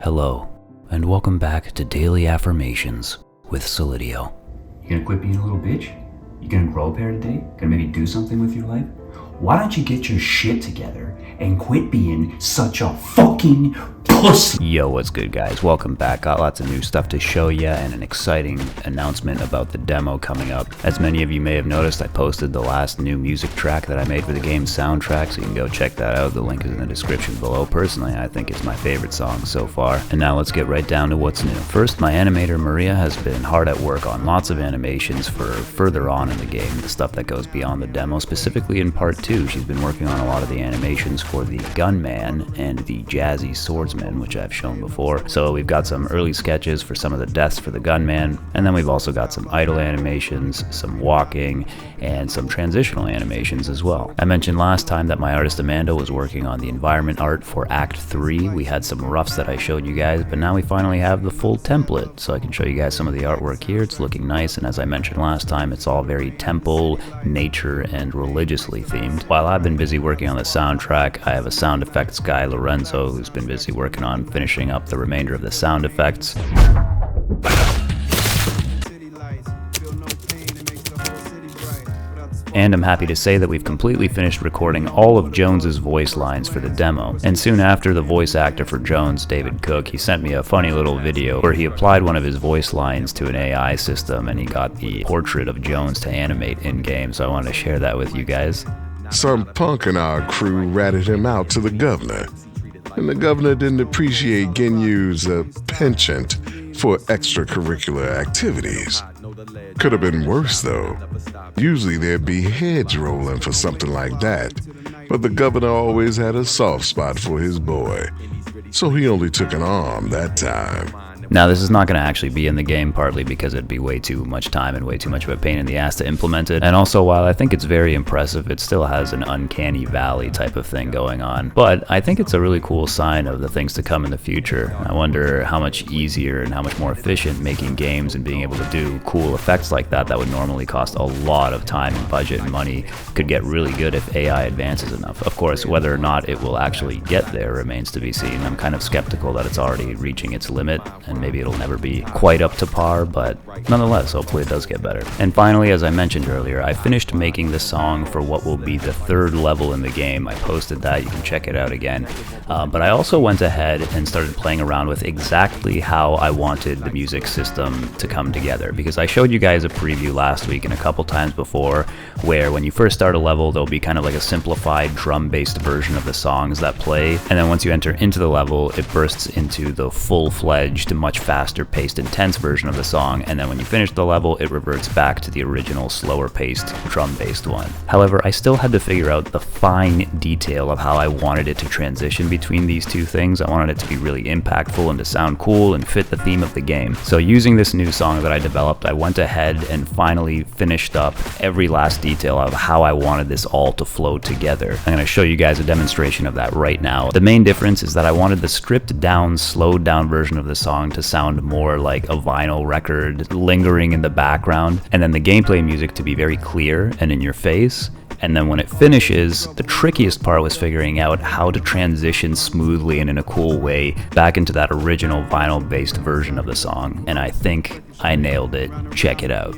Hello, and welcome back to Daily Affirmations with Solidio. You gonna quit being a little bitch? You gonna grow a pair today? Gonna maybe do something with your life? Why don't you get your shit together and quit being such a fucking pussy? Yo, what's good, guys? Welcome back. Got lots of new stuff to show you and an exciting announcement about the demo coming up. As many of you may have noticed, I posted the last new music track that I made for the game's soundtrack, so you can go check that out. The link is in the description below. Personally, I think it's my favorite song so far. And now let's get right down to what's new. First, my animator Maria has been hard at work on lots of animations for further on in the game, the stuff that goes beyond the demo. Specifically in part 2, she's been working on a lot of the animations for the gunman and the jazzy swordsman, which I've shown before. So we've got some early sketches for some of the deaths for the gunman, and then we've also got some idle animations, some walking, and some transitional animations as well. I mentioned last time that my artist Amanda was working on the environment art for Act 3. We had some roughs that I showed you guys, but now we finally have the full template, so I can show you guys some of the artwork here. It's looking nice, and as I mentioned last time, it's all very temple, nature, and religiously themed. While I've been busy working on the soundtrack, I have a sound effects guy, Lorenzo, who's been busy working on finishing up the remainder of the sound effects. And I'm happy to say that we've completely finished recording all of Jones's voice lines for the demo. And soon after, the voice actor for Jones, David Cook, he sent me a funny little video where he applied one of his voice lines to an AI system and he got the portrait of Jones to animate in-game, so I wanted to share that with you guys. Some punk in our crew ratted him out to the governor, and the governor didn't appreciate getting used a penchant for extracurricular activities. Could have been worse, though. Usually there'd be heads rolling for something like that, but the governor always had a soft spot for his boy, so he only took an arm that time. Now, this is not going to actually be in the game, partly because it'd be way too much time and way too much of a pain in the ass to implement it. And also, while I think it's very impressive, it still has an uncanny valley type of thing going on. But I think it's a really cool sign of the things to come in the future. I wonder how much easier and how much more efficient making games and being able to do cool effects like that would normally cost a lot of time and budget and money could get really good if AI advances enough. Of course, whether or not it will actually get there remains to be seen. I'm kind of skeptical that it's already reaching its limit, and maybe it'll never be quite up to par, but nonetheless, hopefully it does get better. And finally, as I mentioned earlier, I finished making the song for what will be the third level in the game. I posted that, you can check it out again. But I also went ahead and started playing around with exactly how I wanted the music system to come together, because I showed you guys a preview last week and a couple times before where when you first start a level, there'll be kind of like a simplified drum-based version of the songs that play, and then once you enter into the level, it bursts into the full-fledged, much faster paced, intense version of the song, and then when you finish the level, it reverts back to the original slower paced drum-based one. However, I still had to figure out the fine detail of how I wanted it to transition between these two things. I wanted it to be really impactful and to sound cool and fit the theme of the game. So using this new song that I developed, I went ahead and finally finished up every last detail of how I wanted this all to flow together. I'm going to show you guys a demonstration of that right now. The main difference is that I wanted the stripped down, slowed down version of the song to sound more like a vinyl record lingering in the background, and then the gameplay music to be very clear and in your face. And then when it finishes, the trickiest part was figuring out how to transition smoothly and in a cool way back into that original vinyl-based version of the song. And I think I nailed it. Check it out.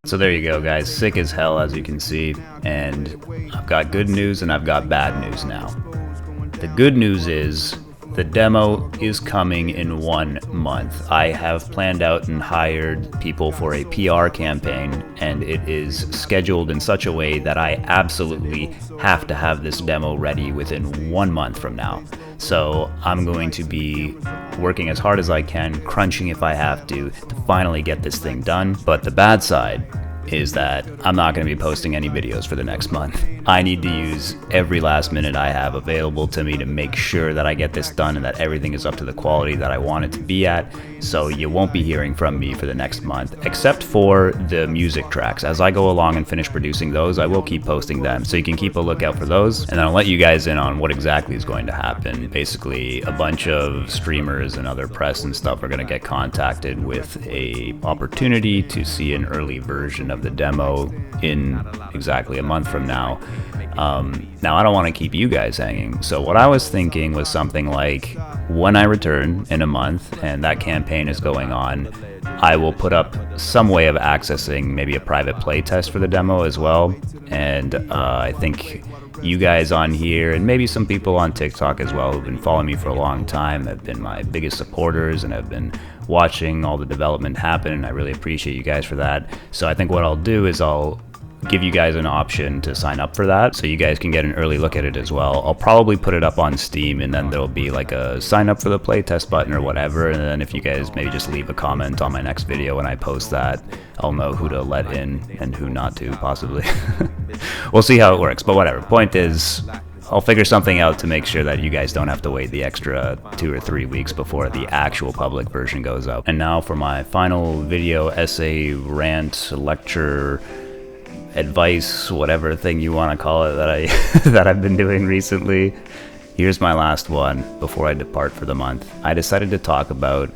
So there you go, guys. Sick as hell, as you can see. And I've got good news and I've got bad news now. The good news is the demo is coming in 1 month. I have planned out and hired people for a PR campaign, and it is scheduled in such a way that I absolutely have to have this demo ready within 1 month from now. So I'm going to be working as hard as I can, crunching if I have to finally get this thing done. But the bad side is that I'm not going to be posting any videos for the next month. I need to use every last minute I have available to me to make sure that I get this done and that everything is up to the quality that I want it to be at. So you won't be hearing from me for the next month, except for the music tracks. As I go along and finish producing those, I will keep posting them, so you can keep a lookout for those. And then I'll let you guys in on what exactly is going to happen. Basically, a bunch of streamers and other press and stuff are going to get contacted with a opportunity to see an early version of the demo in exactly a month from now. Now I don't want to keep you guys hanging, so what I was thinking was something like, when I return in a month and that campaign is going on, I will put up some way of accessing maybe a private playtest for the demo as well. And I think you guys on here, and maybe some people on TikTok as well, who've been following me for a long time, have been my biggest supporters and have been watching all the development happen, and I really appreciate you guys for that. So I think what I'll do is I'll give you guys an option to sign up for that, so you guys can get an early look at it as well. I'll probably put it up on Steam, and then there'll be like a sign up for the playtest button or whatever, and then if you guys maybe just leave a comment on my next video when I post that, I'll know who to let in and who not to, possibly. We'll see how it works, but whatever. Point is, I'll figure something out to make sure that you guys don't have to wait the extra 2 or 3 weeks before the actual public version goes up. And now for my final video, essay, rant, lecture, advice, whatever thing you want to call it that I've been doing recently. Here's my last one before I depart for the month. I decided to talk about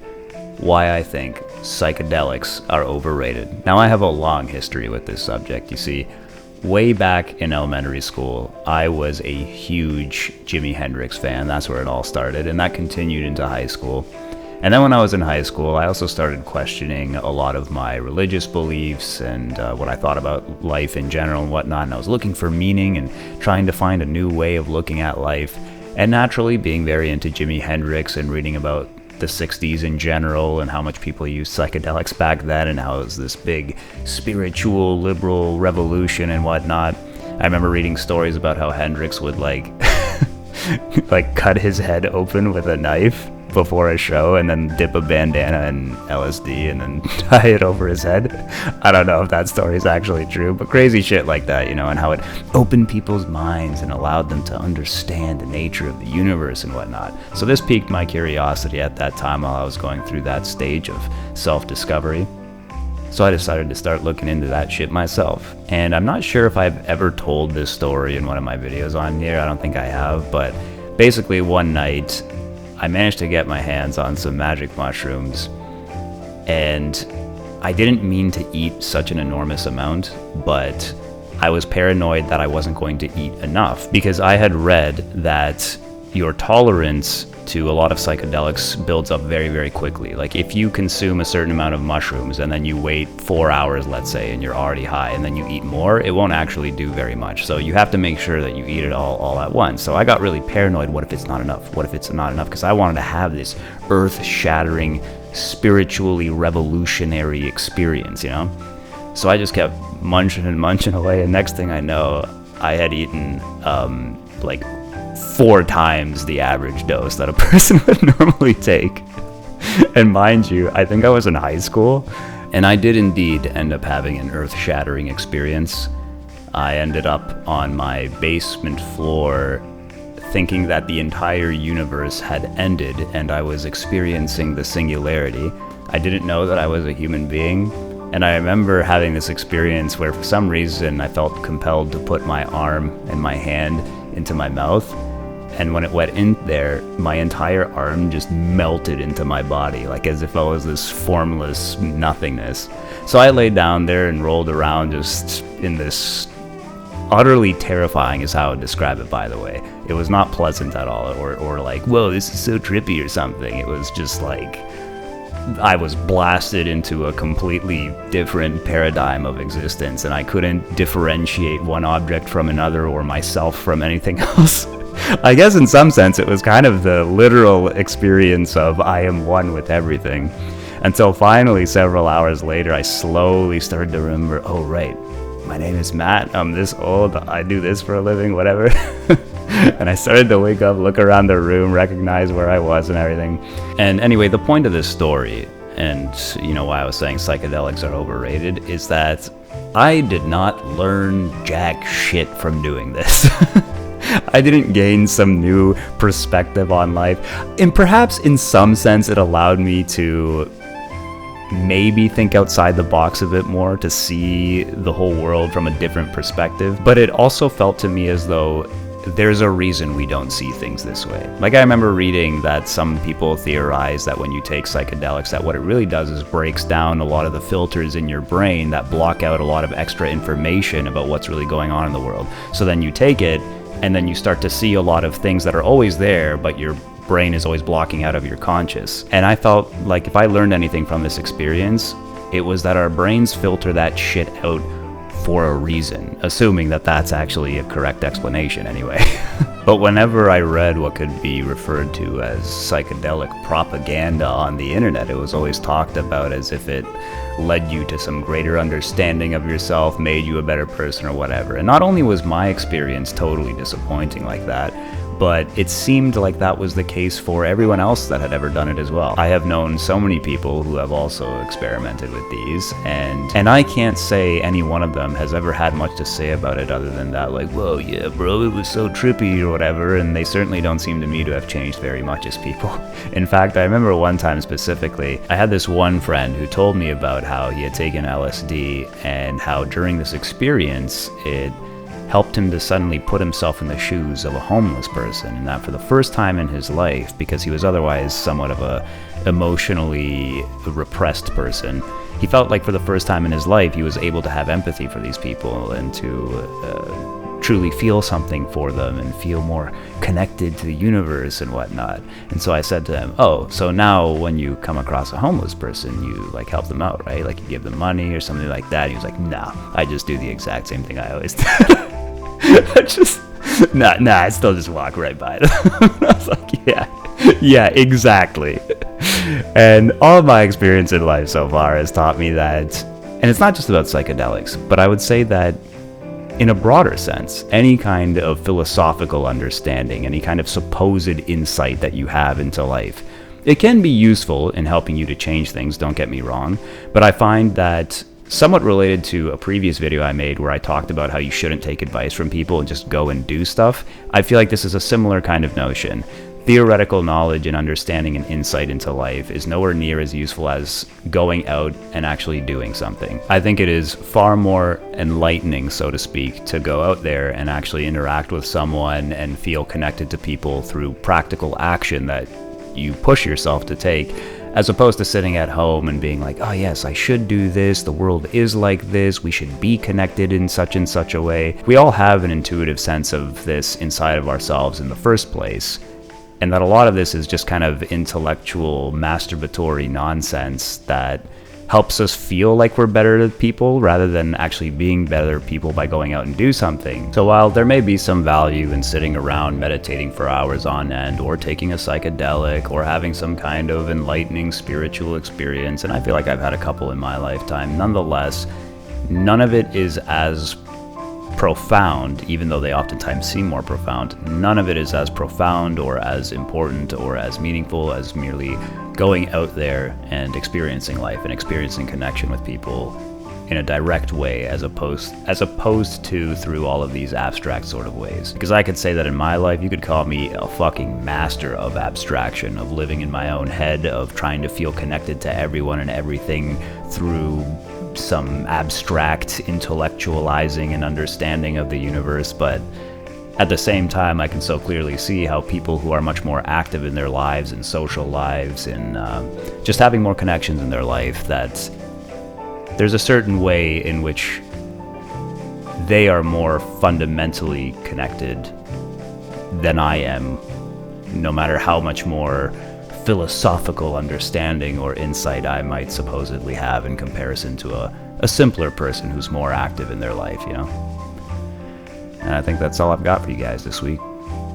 why I think psychedelics are overrated. Now, I have a long history with this subject. You see, way back in elementary school, I was a huge Jimi Hendrix fan. That's where it all started, and that continued into high school. And then when I was in high school, I also started questioning a lot of my religious beliefs and what I thought about life in general and whatnot. And I was looking for meaning and trying to find a new way of looking at life. And naturally, being very into Jimi Hendrix and reading about the 60s in general and how much people used psychedelics back then and how it was this big spiritual liberal revolution and whatnot. I remember reading stories about how Hendrix would like cut his head open with a knife before a show and then dip a bandana in LSD and then tie it over his head. I don't know if that story is actually true, but crazy shit like that, you know, and how it opened people's minds and allowed them to understand the nature of the universe and whatnot. So this piqued my curiosity at that time while I was going through that stage of self-discovery. So I decided to start looking into that shit myself. And I'm not sure if I've ever told this story in one of my videos on here. I don't think I have, but basically one night I managed to get my hands on some magic mushrooms, and I didn't mean to eat such an enormous amount, but I was paranoid that I wasn't going to eat enough because I had read that your tolerance to a lot of psychedelics builds up very, very quickly. Like if you consume a certain amount of mushrooms and then you wait 4 hours, let's say, and you're already high, and then you eat more, it won't actually do very much. So you have to make sure that you eat it all at once. So I got really paranoid. What if it's not enough? What if it's not enough? Because I wanted to have this earth-shattering, spiritually revolutionary experience, you know? So I just kept munching and munching away, and next thing I know, I had eaten like 4 times the average dose that a person would normally take. And mind you, I think I was in high school, and I did indeed end up having an earth-shattering experience. I ended up on my basement floor thinking that the entire universe had ended and I was experiencing the singularity. I didn't know that I was a human being, and I remember having this experience where for some reason I felt compelled to put my arm and my hand into my mouth, and when it went in there, my entire arm just melted into my body, like as if I was this formless nothingness. So I laid down there and rolled around just in this utterly terrifying is how I would describe it, by the way. It was not pleasant at all, or like, whoa, this is so trippy or something. It was just like I was blasted into a completely different paradigm of existence, and I couldn't differentiate one object from another or myself from anything else. I guess in some sense it was kind of the literal experience of I am one with everything. Until finally, several hours later, I slowly started to remember, oh right, my name is Matt, I'm this old, I do this for a living, whatever. And I started to wake up, look around the room, recognize where I was and everything. And anyway, the point of this story, and you know why I was saying psychedelics are overrated, is that I did not learn jack shit from doing this. I didn't gain some new perspective on life. And perhaps in some sense it allowed me to maybe think outside the box a bit more, to see the whole world from a different perspective. But it also felt to me as though there's a reason we don't see things this way. Like, I remember reading that some people theorize that when you take psychedelics, that what it really does is breaks down a lot of the filters in your brain that block out a lot of extra information about what's really going on in the world. So then you take it, and then you start to see a lot of things that are always there, but your brain is always blocking out of your conscious. And I felt like if I learned anything from this experience, it was that our brains filter that shit out for a reason, assuming that that's actually a correct explanation anyway. But whenever I read what could be referred to as psychedelic propaganda on the internet, it was always talked about as if it led you to some greater understanding of yourself, made you a better person or whatever. And not only was my experience totally disappointing like that, but it seemed like that was the case for everyone else that had ever done it as well. I have known so many people who have also experimented with these, and I can't say any one of them has ever had much to say about it other than that, like, whoa, yeah, bro, it was so trippy or whatever, and they certainly don't seem to me to have changed very much as people. In fact, I remember one time specifically, I had this one friend who told me about how he had taken LSD and how during this experience, it helped him to suddenly put himself in the shoes of a homeless person, and that for the first time in his life, because he was otherwise somewhat of a emotionally repressed person, he felt like for the first time in his life he was able to have empathy for these people and to truly feel something for them and feel more connected to the universe and whatnot. And so I said to him, oh, so now when you come across a homeless person, you like help them out, right? Like you give them money or something like that. And he was like, nah, I just do the exact same thing I always do. I just, I still just walk right by them. I was like, yeah, exactly. And all of my experience in life so far has taught me that, and it's not just about psychedelics, but I would say that in a broader sense, any kind of philosophical understanding, any kind of supposed insight that you have into life, it can be useful in helping you to change things, don't get me wrong, but I find that somewhat related to a previous video I made where I talked about how you shouldn't take advice from people and just go and do stuff, I feel like this is a similar kind of notion. Theoretical knowledge and understanding and insight into life is nowhere near as useful as going out and actually doing something. I think it is far more enlightening, so to speak, to go out there and actually interact with someone and feel connected to people through practical action that you push yourself to take, as opposed to sitting at home and being like, oh yes, I should do this, the world is like this, we should be connected in such and such a way. We all have an intuitive sense of this inside of ourselves in the first place, and that a lot of this is just kind of intellectual, masturbatory nonsense that helps us feel like we're better people rather than actually being better people by going out and do something. So while there may be some value in sitting around meditating for hours on end, or taking a psychedelic, or having some kind of enlightening spiritual experience, and I feel like I've had a couple in my lifetime, nonetheless, none of it is as profound, even though they oftentimes seem more profound. None of it is as profound or as important or as meaningful as merely going out there and experiencing life and experiencing connection with people in a direct way, as opposed to through all of these abstract sort of ways. Because I could say that in my life, you could call me a fucking master of abstraction, of living in my own head, of trying to feel connected to everyone and everything through some abstract intellectualizing and understanding of the universe. But at the same time, I can so clearly see how people who are much more active in their lives and social lives and just having more connections in their life, that there's a certain way in which they are more fundamentally connected than I am, no matter how much more philosophical understanding or insight I might supposedly have in comparison to a simpler person who's more active in their life, you know? And I think that's all I've got for you guys this week.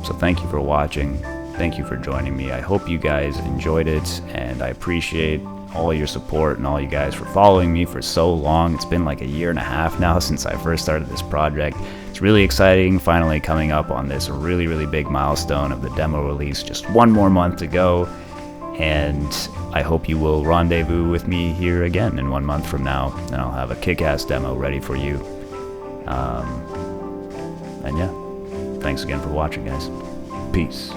So thank you for watching. Thank you for joining me. I hope you guys enjoyed it, and I appreciate all your support and all you guys for following me for so long. It's been like a year and a half now since I first started this project. It's really exciting, finally coming up on this really, really big milestone of the demo release. Just one more month to go, and I hope you will rendezvous with me here again in 1 month from now, and I'll have a kick-ass demo ready for you. And yeah, thanks again for watching, guys. Peace.